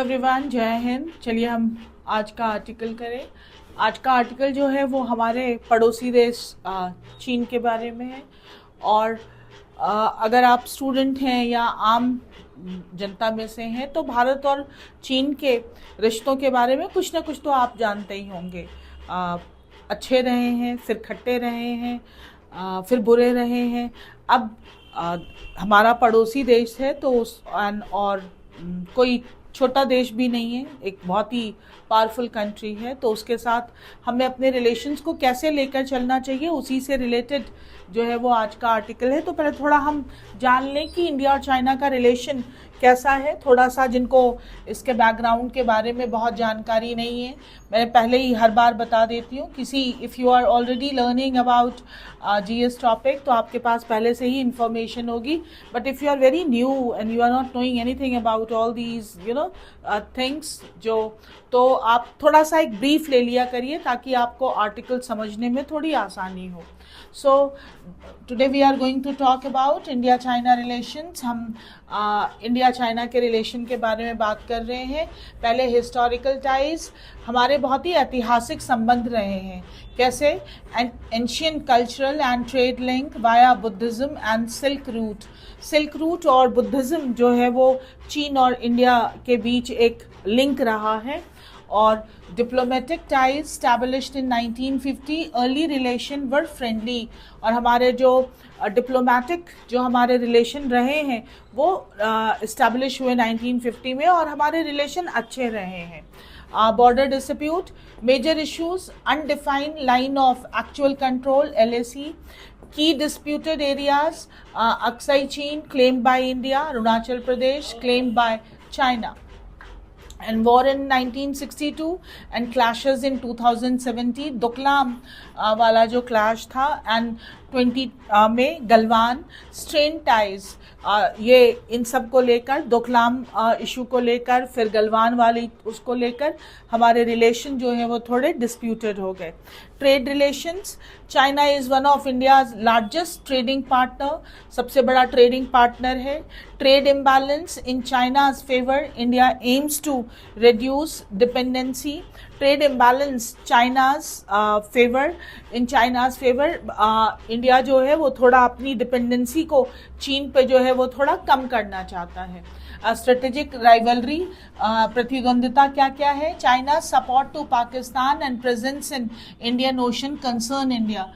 Everyone, जय हिंद। चलिए हम आज का आर्टिकल करें। आज का आर्टिकल जो है वो हमारे पड़ोसी देश चीन के बारे में है। और अगर आप स्टूडेंट हैं या आम जनता में से हैं तो भारत और चीन के रिश्तों के बारे में कुछ ना कुछ तो आप जानते ही होंगे। अच्छे रहे हैं, फिर खट्टे रहे हैं, फिर बुरे रहे हैं। अब हमारा पड़ोसी देश है तो और कोई छोटा देश भी नहीं है, एक बहुत ही पावरफुल कंट्री है, तो उसके साथ हमें अपने रिलेशंस को कैसे लेकर चलना चाहिए, उसी से रिलेटेड जो है वो आज का आर्टिकल है। तो पहले थोड़ा हम जान लें कि इंडिया और चाइना का रिलेशन कैसा है। थोड़ा सा जिनको इसके बैकग्राउंड के बारे में बहुत जानकारी नहीं है, मैं पहले ही हर बार बता देती हूँ। If you are already learning about GS topic तो आपके पास पहले से ही इंफॉर्मेशन होगी। But if you are very new and you are not knowing anything about all these things तो आप थोड़ा सा एक ब्रीफ ले लिया करिए ताकि आपको आर्टिकल समझने में थोड़ी आसानी हो। So today we are going to talk about India China relations। हम इंडिया चाइना के रिलेशन के बारे में बात कर रहे हैं। पहले हिस्टोरिकल टाइज, हमारे बहुत ही ऐतिहासिक संबंध रहे हैं। कैसे? Ancient cultural and trade link via Buddhism and silk route और बुद्धिज्म जो है वो चीन और इंडिया के बीच एक लिंक रहा है। और डिप्लोमेटिक टाइज स्टैब्लिश्ड इन 1950, अर्ली रिलेशन वर फ्रेंडली। और हमारे जो डिप्लोमेटिक जो हमारे रिलेशन रहे हैं वो इस्टेब्लिश हुए 1950 में और हमारे रिलेशन अच्छे रहे हैं। Border dispute, major issues, undefined line of actual control LAC, की disputed areas, Aksai Chin claimed by India, Arunachal Pradesh claimed by China, and war in 1962 and clashes in 2017, Doklam वाला जो क्लैश था, एंड 20 में गलवान, स्ट्रेन टाइज, ये इन सब को लेकर, डोकलाम इशू को लेकर, फिर गलवान वाली उसको लेकर हमारे रिलेशन जो है वो थोड़े डिस्प्यूटेड हो गए। Trade relations, China is one of India's largest trading partner, सबसे बड़ा ट्रेडिंग पार्टनर है। Trade imbalance in China's favour, India aims to reduce dependency. Trade imbalance China's favour, in China's favour, India जो है वो थोड़ा अपनी डिपेंडेंसी को चीन पे जो है वो थोड़ा कम करना चाहता है। स्ट्रेटेजिक राइवलरी, प्रतिद्वंदिता क्या क्या है? China support to Pakistan and presence in Indian Ocean concern India.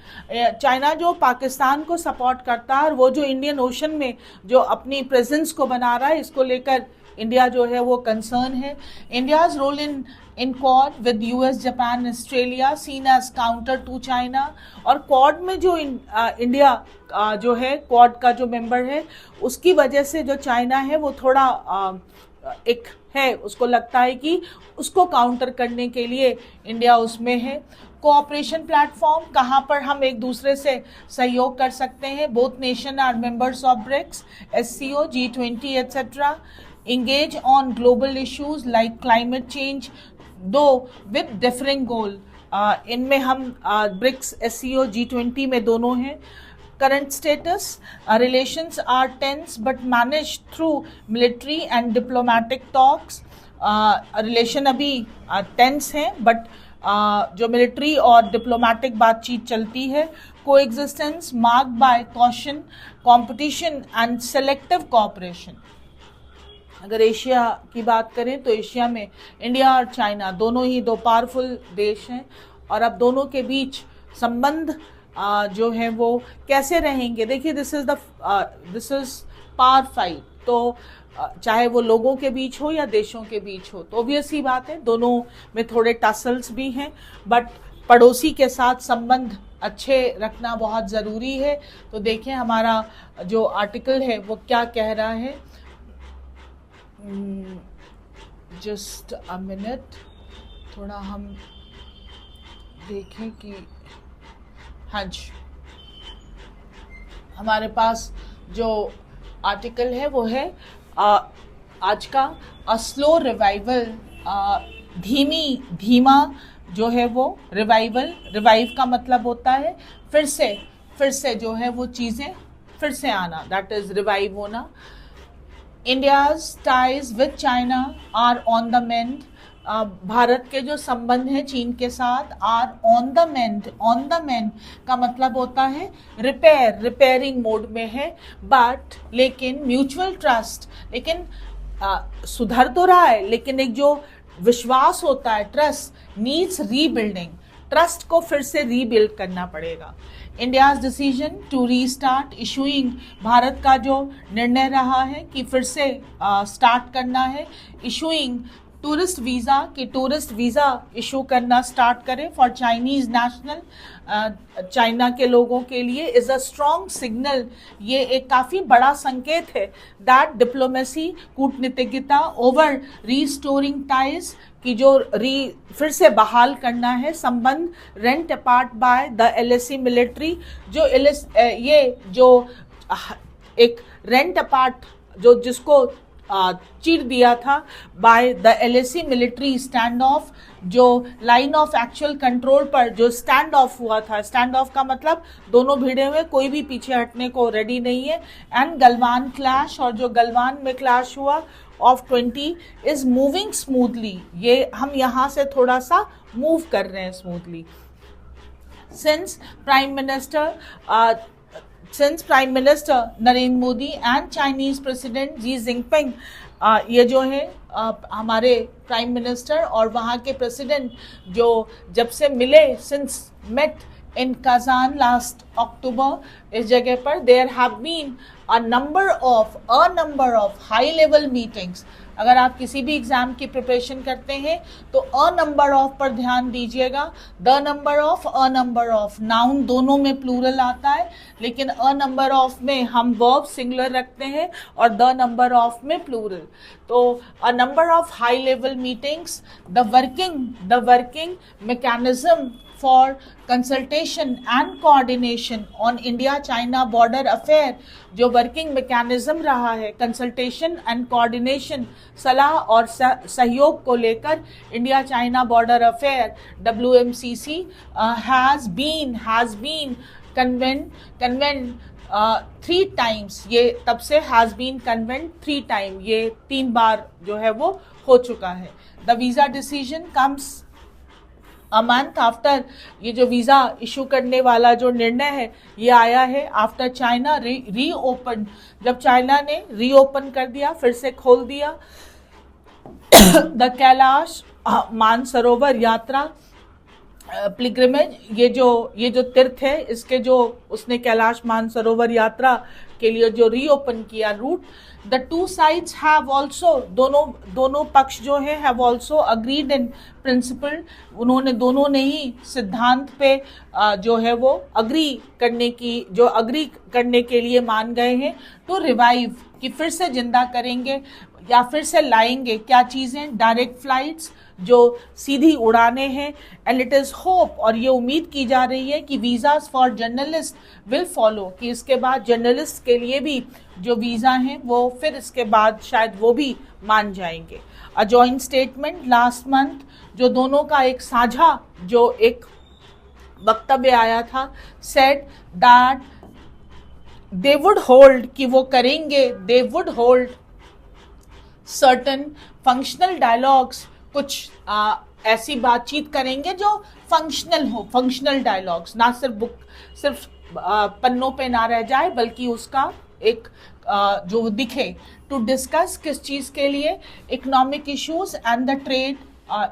China जो पाकिस्तान को सपोर्ट करता है और वो जो इंडियन ओशन में जो अपनी प्रेजेंस को बना रहा है, इसको लेकर इंडिया जो है वो कंसर्न है। India's role in quad with US, Japan, Australia seen as counter to China. और क्वाड में जो इंडिया जो है क्वाड का जो मेंबर है, उसकी वजह से जो चाइना है वो थोड़ा एक है, उसको लगता है कि उसको काउंटर करने के लिए इंडिया उसमें है। कोऑपरेशन प्लेटफॉर्म, कहाँ पर हम एक दूसरे से सहयोग कर सकते हैं। Both nation are members of BRICS, SCO, G20 etc. engage on global issues like climate change, though with differing goal। इनमें हम ब्रिक्स, SCO, G20 में दोनों हैं। Current status, relations are tense but manage through military and diplomatic talks. Relation अभी tense हैं but जो military और diplomatic बातचीत चलती है। Coexistence marked by caution, competition and selective cooperation. अगर एशिया की बात करें तो एशिया में इंडिया और चाइना दोनों ही दो पावरफुल देश हैं और अब दोनों के बीच संबंध जो है वो कैसे रहेंगे। देखिए, दिस इज पावर फाइट, तो चाहे वो लोगों के बीच हो या देशों के बीच हो, तो ऑब्वियस ही बात है दोनों में थोड़े टसल्स भी हैं, बट पड़ोसी के साथ संबंध अच्छे रखना बहुत ज़रूरी है। तो देखें हमारा जो आर्टिकल है वो क्या कह रहा है। जस्ट अ मिनट, थोड़ा हम देखें कि हाँ जी, हमारे पास जो आर्टिकल है वो है आज का स्लो रिवाइवल, धीमा जो है वो रिवाइव का मतलब होता है फिर से जो है वो चीज़ें फिर से आना, दैट इज़ रिवाइव होना। India's ties with China are on the mend. Bharat के जो संबंध हैं चीन के साथ are on the mend. On the mend का मतलब होता है रिपेयरिंग मोड में है, बट लेकिन म्यूचुअल ट्रस्ट, लेकिन सुधर तो रहा है, लेकिन एक जो विश्वास होता है, ट्रस्ट नीड्स रीबिल्डिंग। ट्रस्ट को फिर से रीबिल्ड करना पड़ेगा। India's decision to restart issuing, Bharat का जो निर्णय रहा है कि फिर से स्टार्ट करना है इशूइंग टूरिस्ट वीज़ा, कि टूरिस्ट वीज़ा इशू करना स्टार्ट करें फॉर चाइनीज़ नेशनल, चाइना के लोगों के लिए, इज़ अ स्ट्रॉन्ग सिग्नल। ये एक काफ़ी बड़ा संकेत है दैट डिप्लोमेसी, कूटनीतिज्ञता ओवर रीस्टोरिंग टाइज, कि जो फिर से बहाल करना है संबंध, rent apart by the LSE military, जो ये जो एक रेंट अपार्ट जो जिसको चीर दिया था bye the LSE military stand of, जो लाइन ऑफ एक्चुअल कंट्रोल पर जो स्टैंड ऑफ हुआ था, स्टैंड ऑफ का मतलब दोनों भिड़े हुए, कोई भी पीछे हटने को रेडी नहीं है, एंड गलवान क्लैश, और जो गलवान में क्लैश हुआ ऑफ 20 इज मूविंग स्मूथली। ये हम यहाँ से थोड़ा सा मूव कर रहे हैं smoothly. Since prime minister Narendra Modi and Chinese president Xi Jinping, ये जो है हमारे प्राइम मिनिस्टर और वहाँ के प्रेसिडेंट जो जब से मिले, since met in Kazan last October, इस जगह पर there have been a number of high level meetings. अगर आप किसी भी एग्जाम की प्रिपरेशन करते हैं तो अ नंबर ऑफ पर ध्यान दीजिएगा। The number of, a number of, noun दोनों में प्लूरल आता है, लेकिन अ नंबर ऑफ में हम वर्ब सिंगुलर रखते हैं और द नंबर ऑफ में प्लूरल। तो अ number of high level meetings, the working mechanism for consultation and coordination on India-China border affair, जो वर्किंग मैकेनिज्म रहा है कंसल्टेशन एंड कोऑर्डिनेशन, सलाह और सहयोग को लेकर India China border affair WMCC has been convened 3 times। ये तब से हैज़ बीन कन्वेंट 3 times, ये 3 बार जो है वो हो चुका है। The visa decision comes a month after, ये जो वीज़ा इशू करने वाला जो निर्णय है ये आया है आफ्टर चाइना रीओपन, जब चाइना ने रीओपन कर दिया, फिर से खोल दिया द कैलाश मानसरोवर यात्रा पिलग्रिमेज, ये जो तीर्थ है इसके जो उसने कैलाश मानसरोवर यात्रा के लिए जो रीओपन किया route. The two sides have also, दोनों पक्ष जो है have also agreed in principle, उन्होंने दोनों ने ही सिद्धांत पे जो है वो अग्री करने के लिए मान गए हैं। टू रिवाइव, कि फिर से जिंदा करेंगे या फिर से लाएंगे क्या चीज़ें, डायरेक्ट फ्लाइट्स, जो सीधी उड़ाने हैं, एंड इट इज़ होप, और ये उम्मीद की जा रही है कि visas for journalist will follow, कि इसके बाद जर्नलिस्ट के लिए भी जो वीज़ा हैं वो फिर इसके बाद शायद वो भी मान जाएंगे। A joint statement last month, जो दोनों का एक साझा जो एक वक्तव्य आया था, said that they would hold, कि वो करेंगे, they would hold certain functional dialogues, कुछ ऐसी बातचीत करेंगे जो फंक्शनल हो, फंक्शनल डायलॉग्स, ना सिर्फ पन्नों पे ना रह जाए बल्कि उसका एक जो दिखे। टू डिस्कस, किस चीज़ के लिए, economic issues and the trade,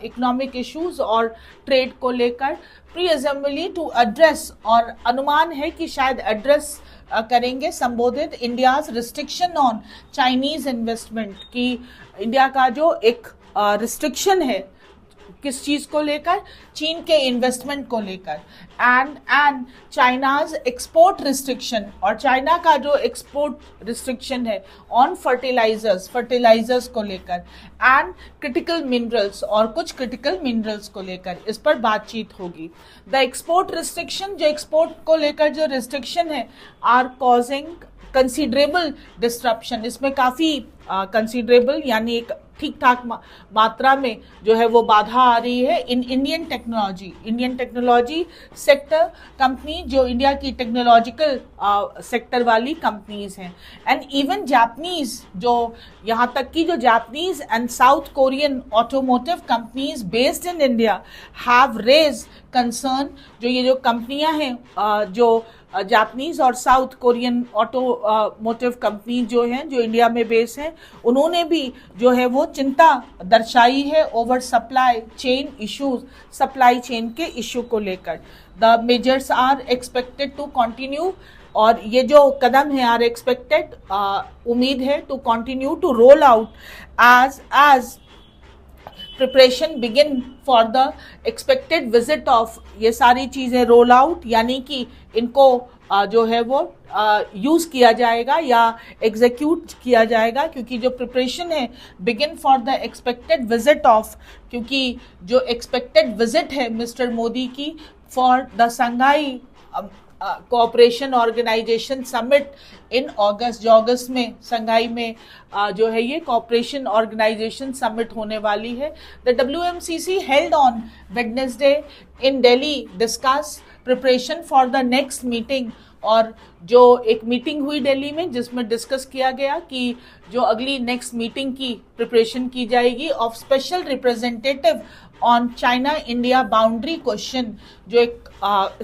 economic issues और ट्रेड को लेकर। प्री असेंबली टू एड्रेस, और अनुमान है कि शायद एड्रेस करेंगे, संबोधित India's restriction on Chinese investment, कि इंडिया का जो एक रिस्ट्रिक्शन है किस चीज़ को लेकर, चीन के इन्वेस्टमेंट को लेकर, एंड चाइनाज एक्सपोर्ट रिस्ट्रिक्शन, और चाइना का जो एक्सपोर्ट रिस्ट्रिक्शन है ऑन फर्टिलाइजर्स को लेकर, एंड क्रिटिकल मिनरल्स, और कुछ क्रिटिकल मिनरल्स को लेकर इस पर बातचीत होगी। द एक्सपोर्ट रिस्ट्रिक्शन, जो एक्सपोर्ट को लेकर जो रिस्ट्रिक्शन है, आर कॉजिंग कंसिडरेबल डिस्ट्रप्शन, इसमें काफ़ी कंसिडरेबल यानी एक ठीक ठाक मात्रा में जो है वो बाधा आ रही है in Indian technology sector company, जो इंडिया की टेक्नोलॉजिकल सेक्टर वाली कंपनीज हैं। एंड इवन जापानीज, जो यहाँ तक कि जो Japanese and South Korean automotive companies based in India have raise concern. जो ये जो कंपनियां हैं, जो जापानीज और साउथ कोरियन ऑटोमोटिव कंपनी जो हैं, जो इंडिया में बेस हैं, उन्होंने भी जो है वो चिंता दर्शाई है over supply chain issues, supply chain के इश्यू को लेकर। The measures are expected to continue, और ये जो कदम है आर एक्सपेक्टेड, उम्मीद है to continue to roll out as preparation begin for the expected visit of. ये सारी चीज़ें रोल आउट यानी कि इनको जो है वो यूज़ किया जाएगा या एग्जीक्यूट किया जाएगा, क्योंकि जो प्रिपरेशन है begin for the expected visit of, क्योंकि जो एक्सपेक्टेड विजिट है मिस्टर मोदी की for the Shanghai cooperation organisation summit in August, जो अगस्त में संघाई में जो है ये कोऑपरेशन ऑर्गेनाइजेशन समिट होने वाली है। The WMCC held on Wednesday in Delhi discuss preparation for the next meeting, और जो एक मीटिंग हुई दिल्ली में जिसमें डिस्कस किया गया कि जो अगली नेक्स्ट मीटिंग की प्रिपरेशन की जाएगी of special representative on China India boundary question. जो एक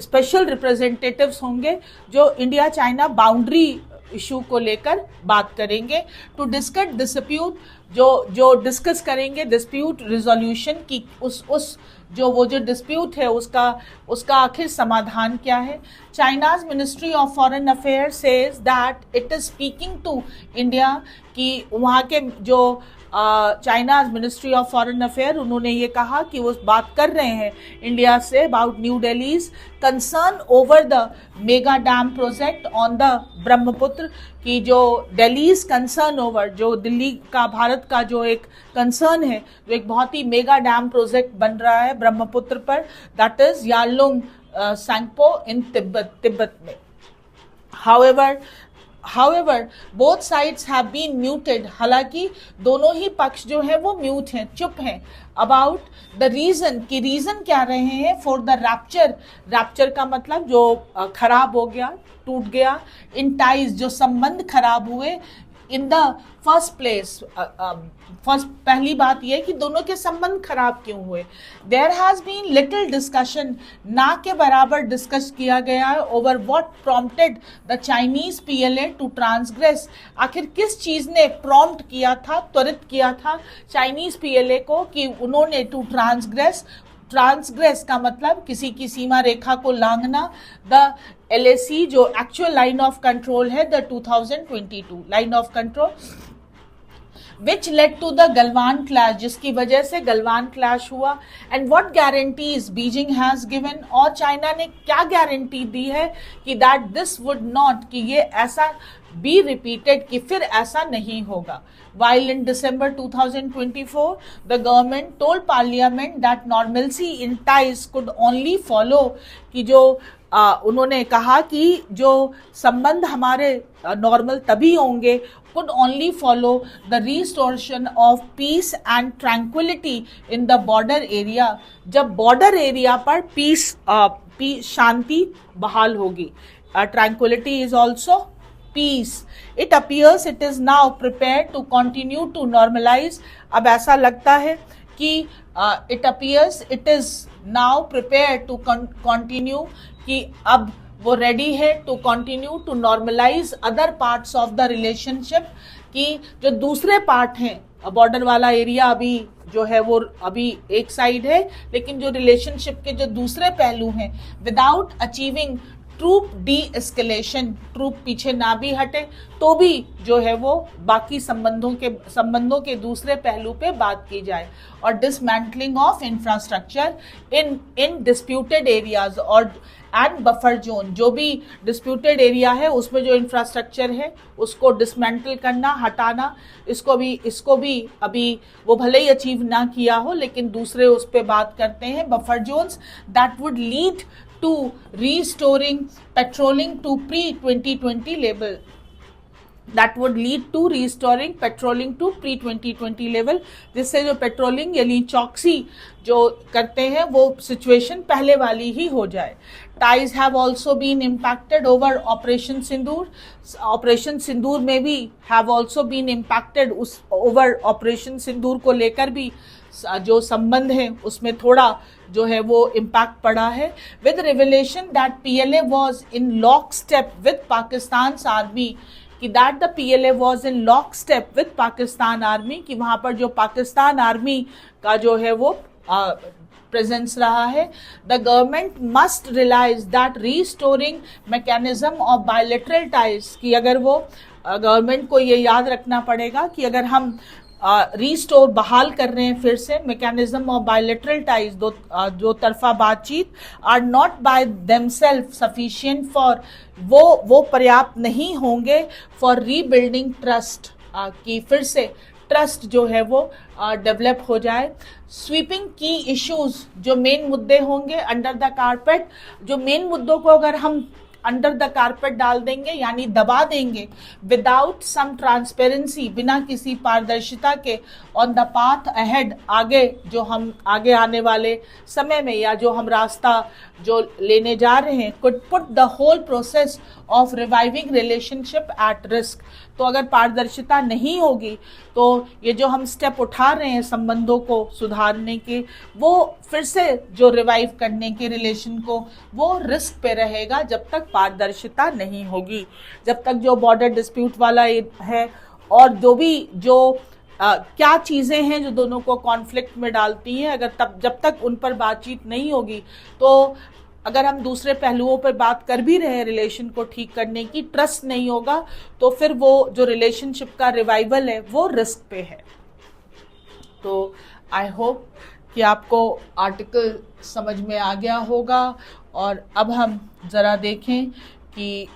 स्पेशल रिप्रेजेंटेटिव्स होंगे जो इंडिया चाइना बाउंड्री इशू को लेकर बात करेंगे। टू डिस्कस डिस्प्यूट, जो डिस्कस करेंगे डिस्प्यूट रिजोल्यूशन की, उस जो डिस्प्यूट है उसका आखिर समाधान क्या है। China's ministry of foreign affair says that it is speaking to India, कि वहाँ के जो China's ministry of foreign affair, उन्होंने ये कहा कि वो बात कर रहे हैं India say about new Delhi's concern over the mega dam project on the Brahmaputra, की जो दिल्लीज कंसर्न ओवर, जो दिल्ली का भारत का जो एक कंसर्न है, जो एक बहुत ही मेगा डैम प्रोजेक्ट बन रहा है ब्रह्मपुत्र पर, दैट इज यारलुंग सांगपो इन तिब्बत में। However, both sides have been muted. हालांकि दोनों ही पक्ष जो है वो म्यूट हैं, चुप हैं अबाउट द रीजन, कि रीजन क्या रहे हैं फॉर द रैप्चर का मतलब जो खराब हो गया, टूट गया, इन टाइज जो संबंध खराब हुए, इन द फर्स्ट प्लेस। पहली बात यह कि दोनों के संबंध खराब क्यों हुए। There has been little discussion, ना के बराबर डिस्कस किया गया है over what prompted the Chinese PLA to transgress. आखिर किस चीज ने प्रॉम्प्ट किया था, त्वरित किया था चाइनीज PLA को कि उन्होंने टू ट्रांसग्रेस का मतलब किसी की सीमा रेखा को लांघना, द LAC जो एक्चुअल लाइन ऑफ कंट्रोल है, the 2022 line of control, which led to the Galwan clash, जिसकी वजह से गलवान क्लैश हुआ। and what guarantees Beijing has given, और चाइना ने क्या गारंटी दी है कि that this would not, कि ये ऐसा be repeated, कि फिर ऐसा नहीं होगा। while in December 2024 the government told parliament that normalcy in ties could only follow, कि जो उन्होंने कहा कि जो संबंध हमारे नॉर्मल तभी होंगे, could only follow the restoration of peace and tranquility in the border area, जब बॉर्डर एरिया पर पीस शांति बहाल होगी। tranquility is also peace. It appears it is now prepared to continue to normalize, अब ऐसा लगता है कि it appears it is now prepared to continue, कि अब वो रेडी है to continue to normalize other parts of the relationship, कि जो दूसरे पार्ट हैं बॉर्डर वाला एरिया अभी जो है वो अभी एक साइड है, लेकिन जो रिलेशनशिप के जो दूसरे पहलू हैं, without achieving troop de escalation, troop पीछे ना भी हटे तो भी जो है वो बाकी संबंधों के दूसरे पहलू पे बात की जाए, और dismantling of infrastructure in disputed areas और एंड बफर जोन, जो भी डिस्प्यूटेड एरिया है उसमें जो इंफ्रास्ट्रक्चर है उसको डिसमेंटल करना, हटाना, इसको भी अभी वो भले ही अचीव ना किया हो, लेकिन दूसरे उस पर बात करते हैं, buffer zones that would lead to restoring patrolling to pre-2020 level. that would lead to restoring petroling to pre-2020 level, जिससे जो पेट्रोलिंग यानी चौकसी जो करते हैं वो सिचुएशन पहले वाली ही हो जाए. Ties have also been impacted over Operation Sindoor. Operation Sindoor में भी have also been impacted. उस over Operation Sindoor को लेकर भी जो संबंध है उसमें थोड़ा जो है वो इम्पैक्ट पड़ा है. With revelation that PLA was in lock step with Pakistan army, कि that the PLA was in lock step with Pakistan army, कि वहाँ पर जो पाकिस्तान आर्मी का जो है वो प्रेजेंस रहा है. The government must realize that restoring mechanism of bilateral ties, कि अगर वो गवर्नमेंट को ये याद रखना पड़ेगा कि अगर हम रीस्टोर बहाल कर रहे हैं फिर से मैकेनिज्म ऑफ बायलैटरल टाइज, दो तरफा बातचीत, are not by themselves sufficient for, वो पर्याप्त नहीं होंगे फॉर रीबिल्डिंग ट्रस्ट, कि फिर से ट्रस्ट जो है वो डेवलप हो जाए. स्वीपिंग की इश्यूज, जो मेन मुद्दे होंगे अंडर द कारपेट, जो मेन मुद्दों को अगर हम अंडर द कारपेट डाल देंगे यानी दबा देंगे विदाउट सम ट्रांसपेरेंसी, बिना किसी पारदर्शिता के, ऑन द पाथ अहेड, आगे जो हम आगे आने वाले समय में या जो हम रास्ता जो लेने जा रहे हैं, could put the whole process of reviving relationship at risk. तो अगर पारदर्शिता नहीं होगी तो ये जो हम स्टेप उठा रहे हैं संबंधों को सुधारने के, वो फिर से जो रिवाइव करने के रिलेशन को, वो रिस्क पे रहेगा जब तक पारदर्शिता नहीं होगी. जब तक जो बॉर्डर डिस्प्यूट वाला है और जो भी जो क्या चीज़ें हैं जो दोनों को कॉन्फ्लिक्ट में डालती हैं, अगर जब तक उन पर बातचीत नहीं होगी, तो अगर हम दूसरे पहलुओं पर बात कर भी रहे हैं रिलेशन को ठीक करने की, ट्रस्ट नहीं होगा तो फिर वो जो रिलेशनशिप का रिवाइवल है वो रिस्क पे है. तो आई होप कि आपको आर्टिकल समझ में आ गया होगा. और अब हम ज़रा देखें कि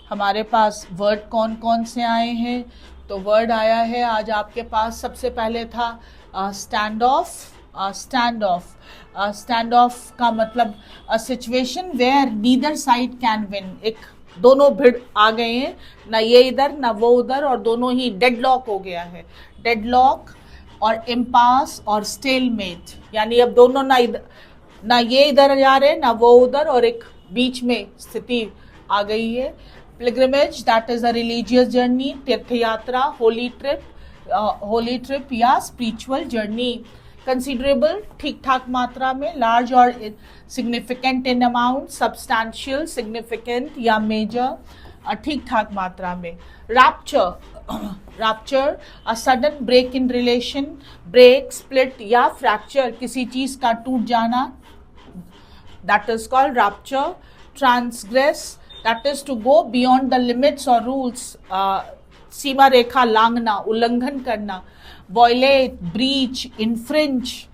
हमारे पास वर्ड कौन कौन से आए हैं. तो वर्ड आया है आज आपके पास, सबसे पहले था स्टैंड ऑफ. स्टैंड ऑफ का मतलब a situation where neither side can win, एक दोनों भिड़ आ गए हैं, ना ये इधर ना वो उधर, और दोनों ही डेडलॉक हो गया है. डेडलॉक और इम्पास और स्टेलमेट, यानी अब दोनों ना ये इधर जा रहे ना वो उधर, और एक बीच में स्थिति आ गई है. Pilgrimage that is a religious journey, तीर्थ यात्रा, होली ट्रिप या स्पिरिचुअल जर्नी. कंसिडरेबल ठीक ठाक मात्रा में, लार्ज और significant in amount, substantial, significant या मेजर ठीक ठाक मात्रा में. Rapture a sudden break in relation, break, split या फ्रैक्चर, किसी चीज का टूट जाना, that is called rapture. Transgress that is to go beyond the limits और रूल्स, सीमा रेखा लांघना, उल्लंघन करना. violate, breach, infringe,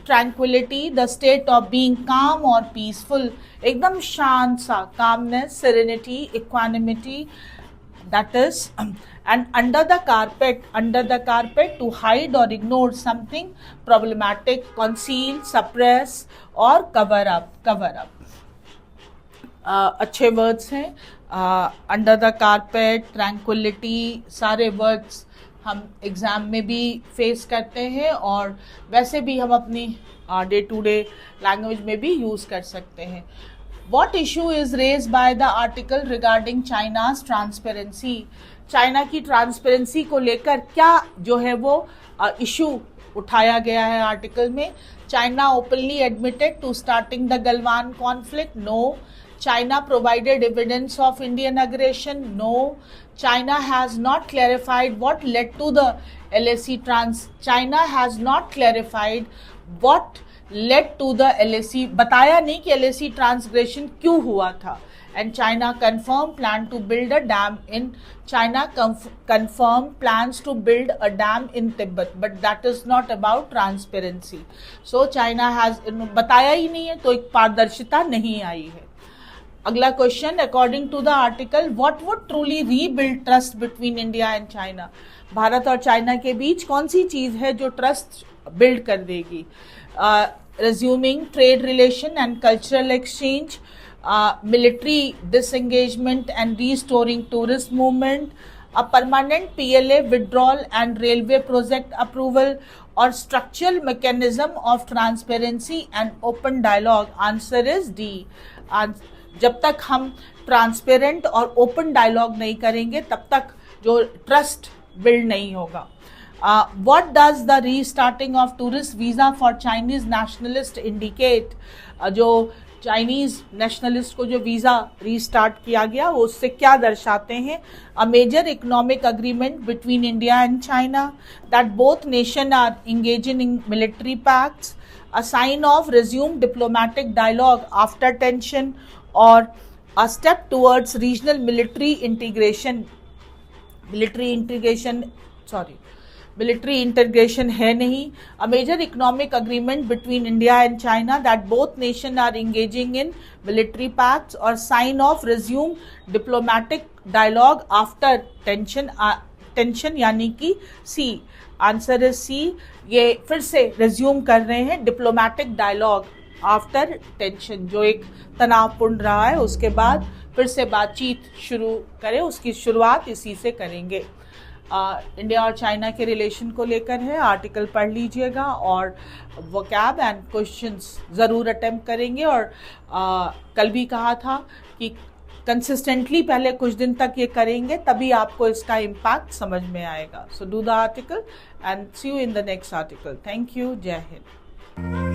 tranquility, the state of being calm or peaceful, एकदम शांत सा, calmness, serenity, equanimity, that is. And under the carpet, to hide or ignore something problematic, conceal, suppress or cover up. अच्छे words हैं. Under the carpet, tranquillity, सारे words हम exam में भी face करते हैं और वैसे भी हम अपनी डे टू डे लैंग्वेज में भी यूज़ कर सकते हैं. What issue is raise by the article regarding China's transparency, China की ट्रांसपेरेंसी को लेकर क्या जो है वो इशू उठाया गया है आर्टिकल में. China openly admitted to starting the Galwan conflict, no. China provided evidence of Indian aggression, no. China has not clarified what led to the LAC China has not clarified what led to the LAC, बताया नहीं कि LAC transgression क्यों हुआ था. And China confirmed plans to build a dam in Tibet, but that is not about transparency. So China has बताया ही नहीं है तो एक पारदर्शिता नहीं आई है. अगला question, according to the article what would truly rebuild trust between India and China, Bharat और चाइना के बीच कौन सी चीज है जो ट्रस्ट बिल्ड कर देगी. Resuming trade relation and cultural exchange, military disengagement and restoring tourist movement, a permanent PLA withdrawal and railway project approval, or structural mechanism of transparency and open dialogue? Answer is D. जब तक हम transparent और open dialogue नहीं करेंगे तब तक जो trust build नहीं होगा. What does the restarting of tourist visa for Chinese nationalists indicate? जो चाइनीज नेशनलिस्ट को जो वीज़ा रीस्टार्ट किया गया वो उससे क्या दर्शाते हैं? A major economic agreement between India and China, that both nation are engaging in military pacts, a sign of resume diplomatic dialogue after tension, और a step towards regional military integration है नहीं. A major economic agreement between India and China that both nation are engaging in military pacts, और sign of resume diplomatic dialogue after tension यानी कि सी. Answer is सी. ये फिर से resume कर रहे हैं डिप्लोमेटिक डायलॉग आफ्टर टेंशन, जो एक तनावपूर्ण रहा है उसके बाद फिर से बातचीत शुरू करें, उसकी शुरुआत इसी से करेंगे. इंडिया और चाइना के रिलेशन को लेकर है. आर्टिकल पढ़ लीजिएगा और वोकैब एंड क्वेश्चंस ज़रूर अटेम्प्ट करेंगे. और कल भी कहा था कि कंसिस्टेंटली पहले कुछ दिन तक ये करेंगे तभी आपको इसका इम्पैक्ट समझ में आएगा. So do the article and see you in the next article. Thank you. जय हिंद.